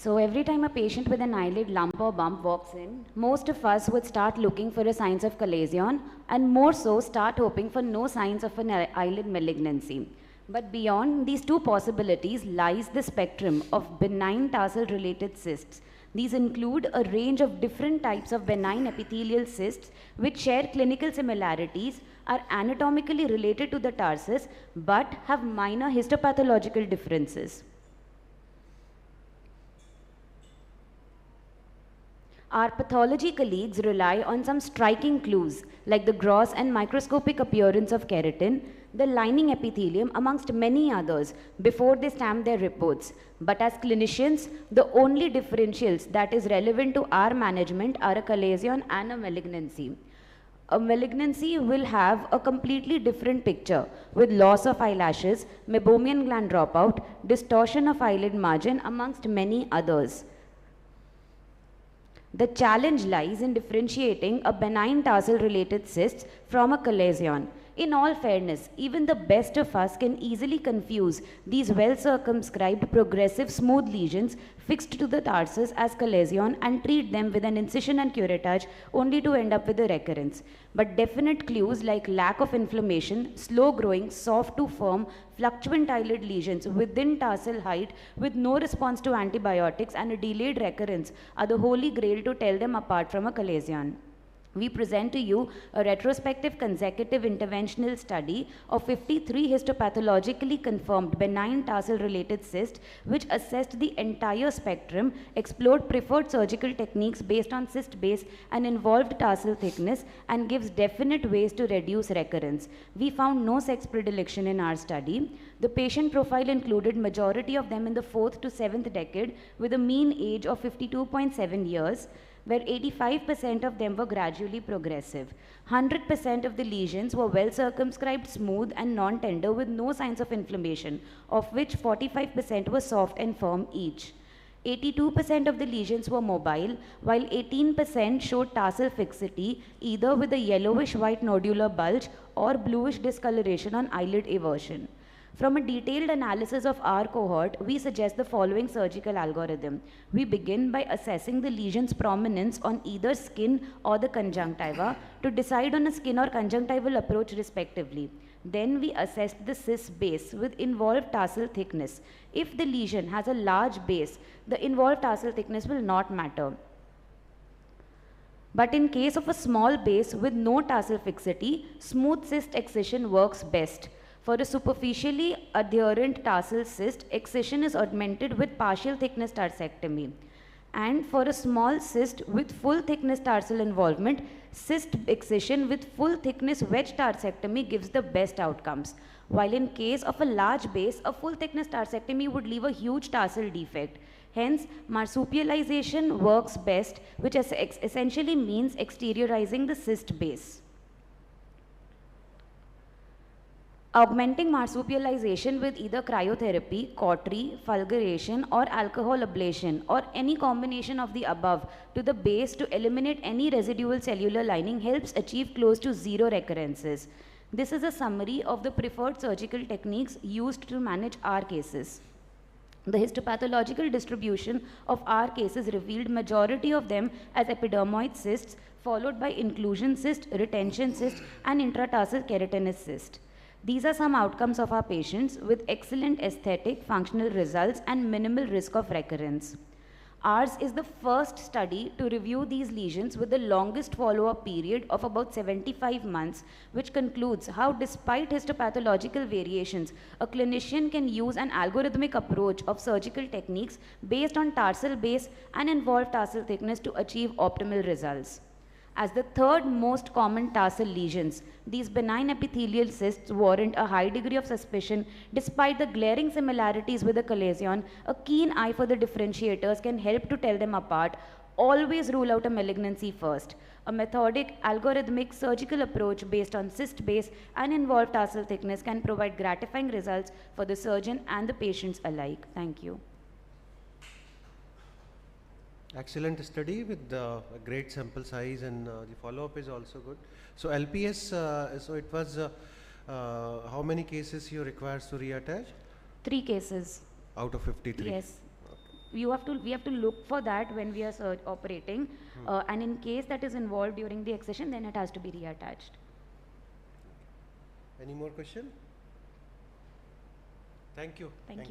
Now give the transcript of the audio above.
So every time a patient with an eyelid lump or bump walks in, most of us would start looking for a signs of chalazion and more so start hoping for no signs of an eyelid malignancy. But beyond these two possibilities lies the spectrum of benign tarsal related cysts. These include a range of different types of benign epithelial cysts which share clinical similarities, are anatomically related to the tarsus, but have minor histopathological differences. Our pathology colleagues rely on some striking clues like the gross and microscopic appearance of keratin, the lining epithelium amongst many others before they stamp their reports. But as clinicians, the only differentials that is relevant to our management are a chalazion and a malignancy. A malignancy will have a completely different picture with loss of eyelashes, meibomian gland dropout, distortion of eyelid margin amongst many others. The challenge lies in differentiating a benign tarsal related cyst from a chalazion. In all fairness, even the best of us can easily confuse these well circumscribed progressive smooth lesions fixed to the tarsus as chalazion and treat them with an incision and curettage only to end up with a recurrence. But definite clues like lack of inflammation, slow growing, soft to firm, fluctuant eyelid lesions within tarsal height with no response to antibiotics and a delayed recurrence are the holy grail to tell them apart from a chalazion. We present to you a retrospective consecutive interventional study of 53 histopathologically confirmed benign tarsal related cysts which assessed the entire spectrum, explored preferred surgical techniques based on cyst base and involved tarsal thickness, and gives definite ways to reduce recurrence. We found no sex predilection in our study. The patient profile included majority of them in the 4th to 7th decade with a mean age of 52.7 years. Where 85% of them were gradually progressive. 100% of the lesions were well circumscribed, smooth and non-tender with no signs of inflammation, of which 45% were soft and firm each. 82% of the lesions were mobile, while 18% showed tarsal fixity, either with a yellowish-white nodular bulge or bluish discoloration on eyelid eversion. From a detailed analysis of our cohort, we suggest the following surgical algorithm. We begin by assessing the lesion's prominence on either skin or the conjunctiva to decide on a skin or conjunctival approach respectively. Then we assess the cyst base with involved tarsal thickness. If the lesion has a large base, the involved tarsal thickness will not matter. But in case of a small base with no tarsal fixity, smooth cyst excision works best. For a superficially adherent tarsal cyst, excision is augmented with partial thickness tarsectomy. And for a small cyst with full thickness tarsal involvement, cyst excision with full thickness wedge tarsectomy gives the best outcomes. While in case of a large base, a full thickness tarsectomy would leave a huge tarsal defect. Hence, marsupialization works best, which essentially means exteriorizing the cyst base. Augmenting marsupialization with either cryotherapy, cautery, fulguration or alcohol ablation or any combination of the above to the base to eliminate any residual cellular lining helps achieve close to zero recurrences. This is a summary of the preferred surgical techniques used to manage our cases. The histopathological distribution of our cases revealed majority of them as epidermoid cysts followed by inclusion cyst, retention cyst and intratarsal keratinous cyst. These are some outcomes of our patients with excellent aesthetic, functional results and minimal risk of recurrence. Ours is the first study to review these lesions with the longest follow-up period of about 75 months, which concludes how despite histopathological variations, a clinician can use an algorithmic approach of surgical techniques based on tarsal base and involved tarsal thickness to achieve optimal results. As the third most common tarsal lesions, these benign epithelial cysts warrant a high degree of suspicion. Despite the glaring similarities with the chalazion, a keen eye for the differentiators can help to tell them apart. Always rule out a malignancy first. A methodic, algorithmic surgical approach based on cyst base and involved tarsal thickness can provide gratifying results for the surgeon and the patients alike. Thank you. Excellent study with a great sample size, and the follow-up is also good. So LPS, so it was how many cases you requires to reattach? 3 cases. Out of 53? Yes. Okay. we have to look for that when we are operating, and in case that is involved during the accession, then it has to be reattached. Any more question? Thank you. Thank you.